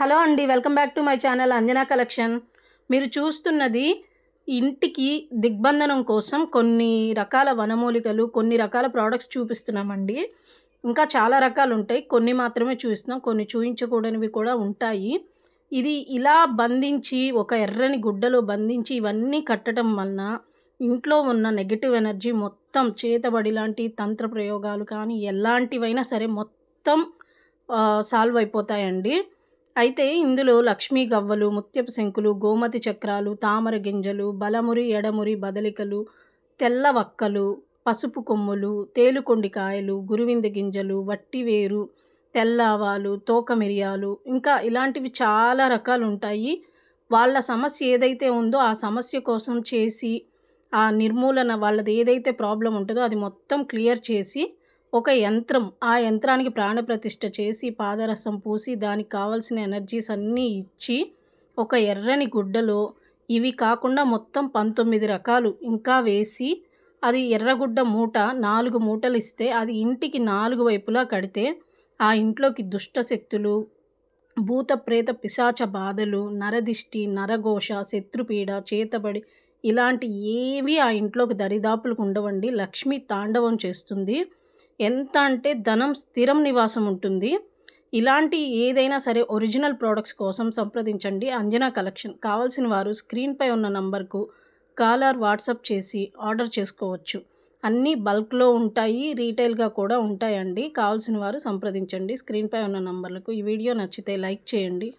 Hello అండి. Welcome back to my channel Anjana collection. మీరు చూస్తున్నది ఇంటికి దిగ్బంధనం కోసం కొన్ని రకాల వనమూలికలు, కొన్ని రకాల ప్రొడక్ట్స్ చూపిస్తున్నామండి. ఇంకా చాలా రకాలుంటాయి. కొన్ని మాత్రమే చూపిస్తున్నాం. కొన్ని చూయించకూడనివి కూడా ఉంటాయి. ఇది ఇలా బంధించి ఒక ఎర్రని గుడ్డలో బంధించి ఇవన్నీ కట్టడం వలన ఇంట్లో ఉన్న నెగెటివ్ ఎనర్జీ మొత్తం చేతబడి లాంటి తంత్ర ప్రయోగాలు కానీ ఎలాంటివైనా సరే మొత్తం సాల్వ్ అయిపోతాయండి. అయితే ఇందులో లక్ష్మీ గవ్వలు, ముత్యపు శంకులు, గోమతి చక్రాలు, తామర గింజలు, బలమురి, ఎడమురి బదలికలు, తెల్ల వక్కలు, పసుపు కొమ్ములు, తేలుకొండి కాయలు, గురువింద గింజలు, వట్టివేరు, తెల్ల ఆవాలు, తోక మిరియాలు ఇంకా ఇలాంటివి చాలా రకాలుంటాయి. వాళ్ళ సమస్య ఏదైతే ఉందో ఆ సమస్య కోసం చేసి ఆ నిర్మూలన వాళ్ళది ఏదైతే ప్రాబ్లమ్ ఉంటదో అది మొత్తం క్లియర్ చేసి ఒక యంత్రం, ఆ యంత్రానికి ప్రాణప్రతిష్ఠ చేసి, పాదరసం పూసి, దానికి కావాల్సిన ఎనర్జీస్ అన్నీ ఇచ్చి, ఒక ఎర్రని గుడ్డలో ఇవి కాకుండా మొత్తం 19 రకాలు ఇంకా వేసి, అది ఎర్రగుడ్డ మూట 4 మూటలిస్తే, అది ఇంటికి 4 వైపులా కడితే, ఆ ఇంట్లోకి దుష్ట శక్తులు, భూత ప్రేత పిశాచ బాధలు, నరదిష్టి, నరఘోష, శత్రుపీడ, చేతబడి ఇలాంటి ఏవి ఆ ఇంట్లోకి దరిదాపులకు ఉండవండి. లక్ష్మి తాండవం చేస్తుంది. ఎంత అంటే ధనం స్థిరం నివాసం ఉంటుంది. ఇలాంటి ఏదైనా సరే ఒరిజినల్ ప్రొడక్ట్స్ కోసం సంప్రదించండి అంజనా కలెక్షన్. కావాల్సిన వారు స్క్రీన్‌పై ఉన్న నంబర్‌కు కాల్ ఆర్ వాట్సాప్ చేసి ఆర్డర్ చేసుకోవచ్చు. అన్నీ బల్క్‌లో ఉంటాయి. రీటైల్‌గా కూడా ఉంటాయండి. కావాల్సిన వారు సంప్రదించండి స్క్రీన్‌పై ఉన్న నంబర్‌లకు. ఈ వీడియో నచ్చితే లైక్ చేయండి.